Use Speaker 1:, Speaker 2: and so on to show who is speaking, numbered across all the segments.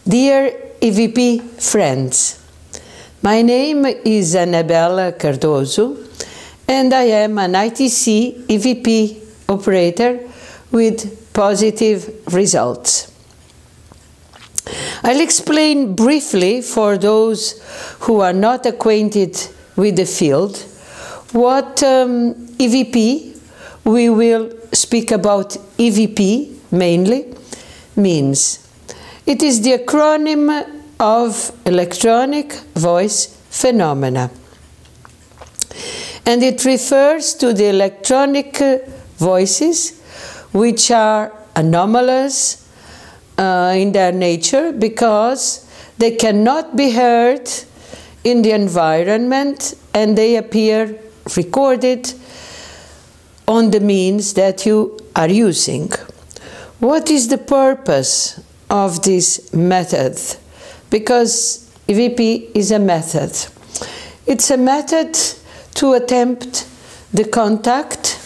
Speaker 1: Dear EVP friends, my name is Anabela Cardoso and I am an ITC EVP operator with positive results. I'll explain briefly for those who are not acquainted with the field what EVP, we will speak about EVP mainly, means. It is the acronym of electronic voice phenomena, and it refers to the electronic voices which are anomalous in their nature because they cannot be heard in the environment and they appear recorded on the means that you are using. What is the purpose of this method? Because EVP is a method. It's a method to attempt the contact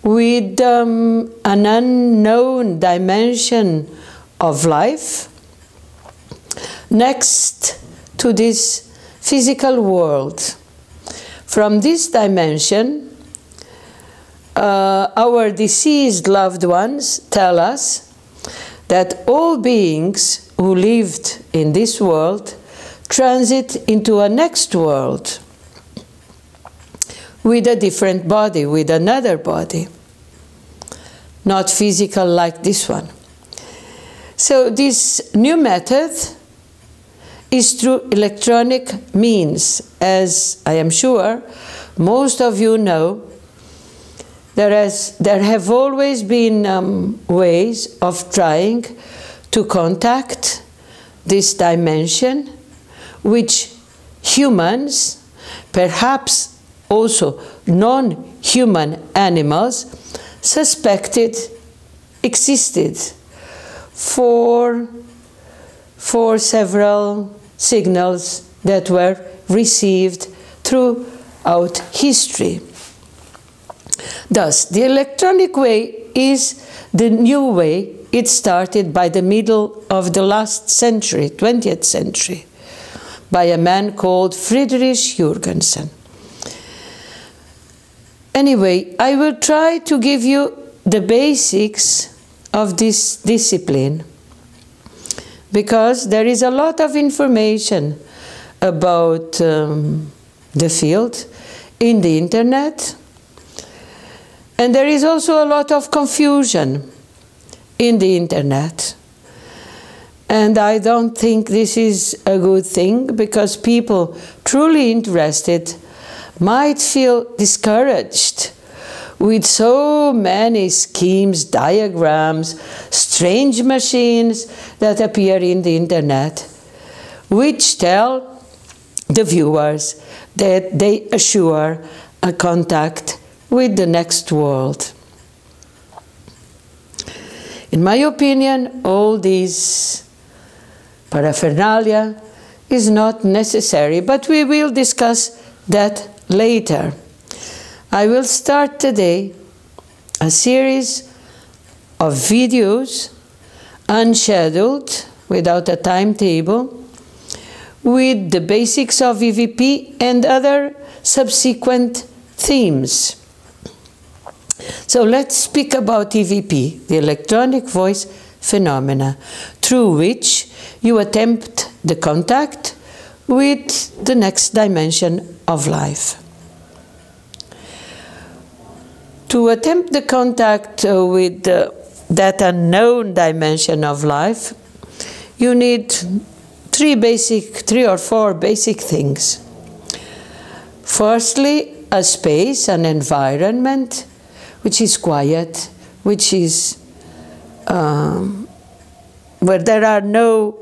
Speaker 1: with an unknown dimension of life next to this physical world. From this dimension, our deceased loved ones tell us that all beings who lived in this world transit into a next world with a different body, with another body, not physical like this one. So this new method is through electronic means. As I am sure most of you know, there have always been ways of trying to contact this dimension, which humans, perhaps also non-human animals, suspected existed for several signals that were received throughout history. Thus, the electronic way is the new way. It started by the middle of the last century, 20th century, by a man called Friedrich Jürgenson. Anyway, I will try to give you the basics of this discipline, because there is a lot of information about the field in the internet, and there is also a lot of confusion in the internet. And I don't think this is a good thing, because people truly interested might feel discouraged with so many schemes, diagrams, strange machines that appear in the internet, which tell the viewers that they assure a contact with the next world. In my opinion, all these paraphernalia is not necessary, but we will discuss that later. I will start today a series of videos, unscheduled, without a timetable, with the basics of EVP and other subsequent themes. So let's speak about EVP, the electronic voice phenomena, through which you attempt the contact with the next dimension of life. To attempt the contact with that unknown dimension of life, you need three or four basic things. Firstly, a space, an environment, which is quiet, which is where there are no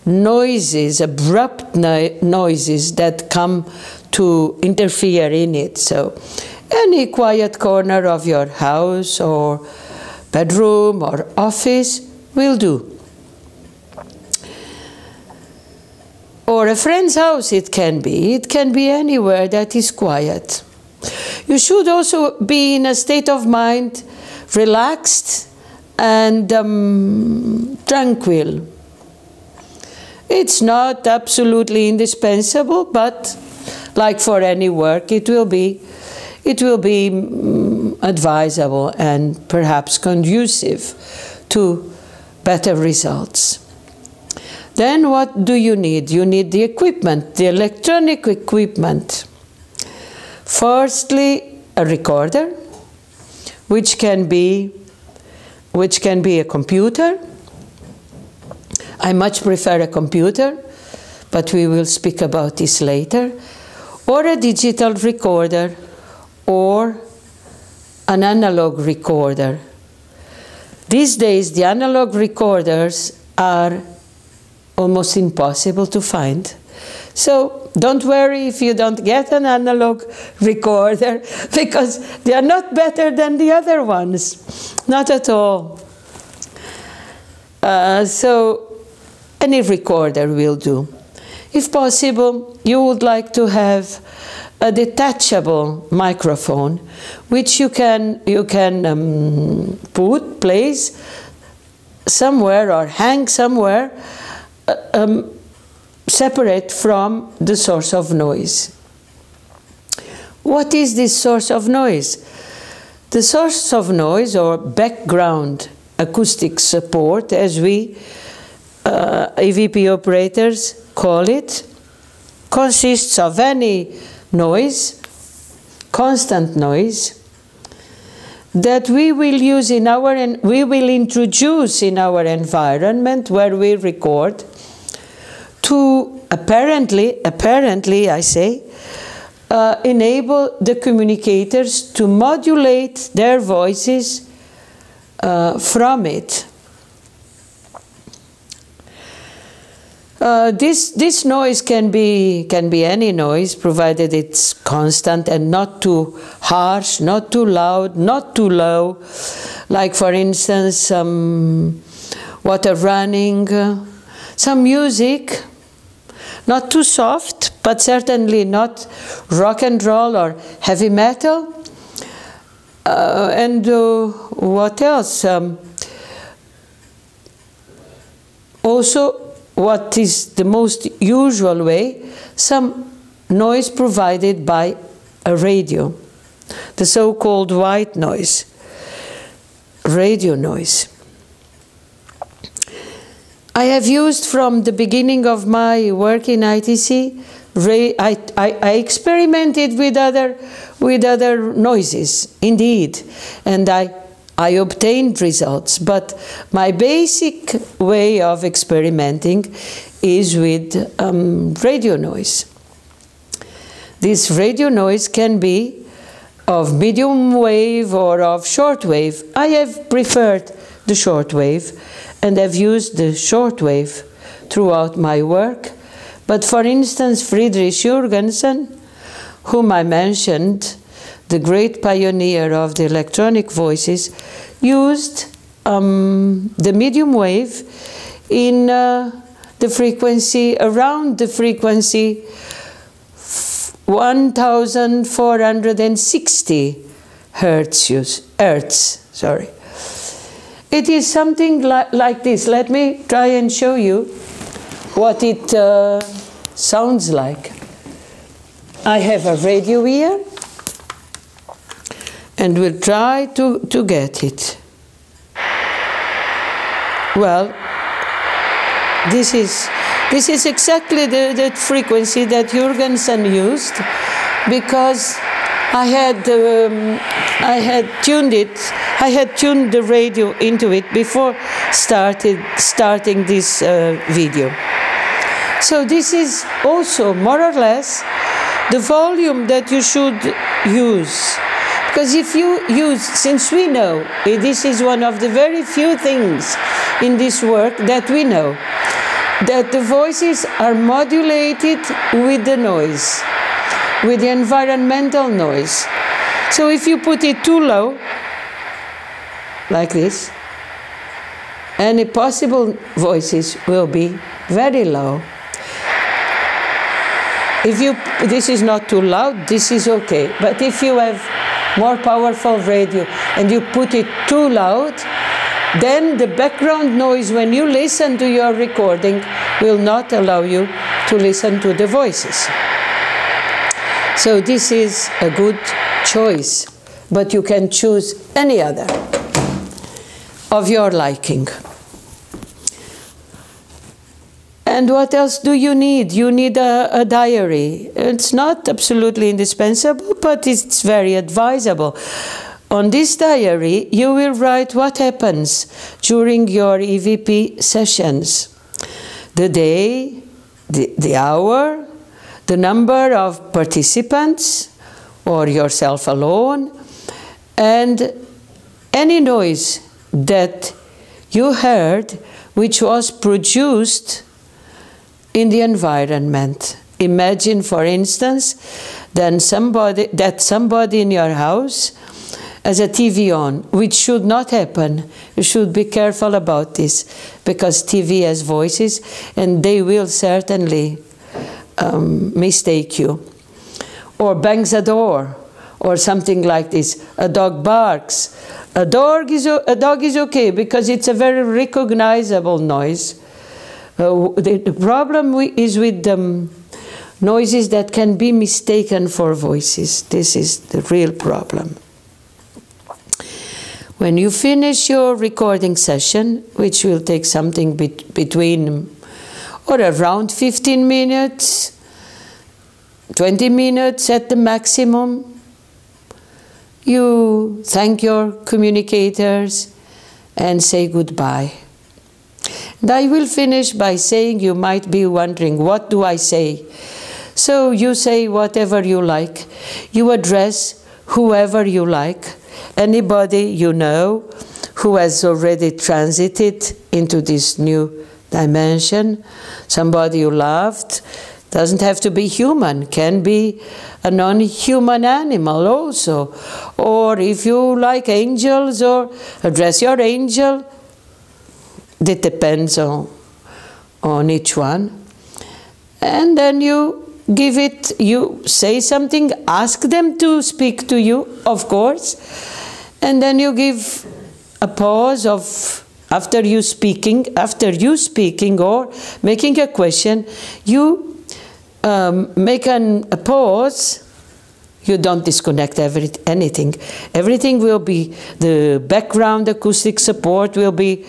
Speaker 1: noises, abrupt noises that come to interfere in it. So any quiet corner of your house or bedroom or office will do. Or a friend's house it can be. It can be anywhere that is quiet. You should also be in a state of mind relaxed and tranquil. It's not absolutely indispensable, but like for any work, it will be advisable and perhaps conducive to better results. Then what do you need? You need the equipment, the electronic equipment. Firstly, a recorder, which can be a computer. I much prefer a computer, but we will speak about this later, or a digital recorder, or an analog recorder. These days, the analog recorders are almost impossible to find. So don't worry if you don't get an analog recorder, because they are not better than the other ones. Not at all. So any recorder will do. If possible, you would like to have a detachable microphone, which you can place somewhere or hang somewhere, separate from the source of noise. What is this source of noise? The source of noise, or background acoustic support, as we EVP operators call it, consists of any noise, constant noise, that we will use in we will introduce in our environment where we record, to apparently I say, enable the communicators to modulate their voices from it. This noise can be any noise, provided it's constant and not too harsh, not too loud, not too low. Like, for instance, some water running, some music, not too soft, but certainly not rock and roll or heavy metal. And what else? Also, what is the most usual way? Some noise provided by a radio, the so-called white noise, radio noise. I have used from the beginning of my work in ITC, I experimented with other noises, indeed, and I obtained results, but my basic way of experimenting is with radio noise. This radio noise can be of medium wave or of short wave. I have preferred the short wave, and have used the short wave throughout my work. But for instance, Friedrich Jürgenson, whom I mentioned, the great pioneer of the electronic voices, used the medium wave in the frequency, around the frequency 1460 hertz. Sorry. It is something like this. Let me try and show you what it sounds like. I have a radio here, and we'll try to get it. Well, this is exactly the frequency that Jürgenson used, because I had tuned the radio into it before starting this video. So this is also more or less the volume that you should use. Because if you use, since we know, this is one of the very few things in this work that we know, that the voices are modulated with the noise, with the environmental noise. So if you put it too low, like this, any possible voices will be very low. If this is not too loud, this is okay. But if you have more powerful radio and you put it too loud, then the background noise when you listen to your recording will not allow you to listen to the voices. So this is a good choice, but you can choose any other of your liking. And what else do you need? You need a diary. It's not absolutely indispensable, but it's very advisable. On this diary, you will write what happens during your EVP sessions. The day, the hour, the number of participants, or yourself alone, and any noise that you heard which was produced in the environment. Imagine, for instance, that somebody in your house has a TV on, which should not happen. You should be careful about this, because TV has voices, and they will certainly mistake you. Or bangs a door, or something like this. A dog barks. A dog is okay, because it's a very recognizable noise. The problem is with noises that can be mistaken for voices. This is the real problem. When you finish your recording session, which will take something between or around 15 minutes, 20 minutes at the maximum, you thank your communicators and say goodbye. And I will finish by saying, you might be wondering, what do I say? So you say whatever you like. You address whoever you like, anybody you know who has already transited into this new dimension, somebody you loved. Doesn't have to be human, can be a non-human animal also. Or if you like angels, or address your angel. That depends on each one. And then you give it, you say something, ask them to speak to you, of course. And then you give a pause of, after you speaking or making a question, you make a pause. You don't disconnect anything. Everything will be, the background acoustic support will be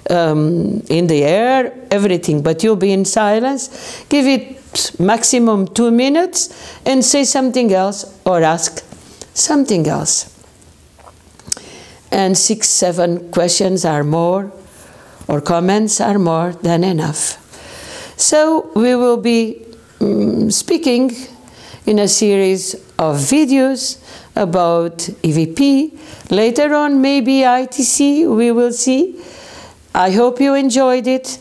Speaker 1: in the air, everything, but you'll be in silence. Give it maximum 2 minutes and say something else or ask something else. And 6, 7 questions are more, or comments are more than enough. So we will be speaking in a series of videos about EVP. Later on, maybe ITC, we will see. I hope you enjoyed it,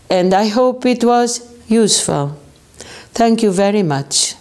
Speaker 1: and I hope it was useful. Thank you very much.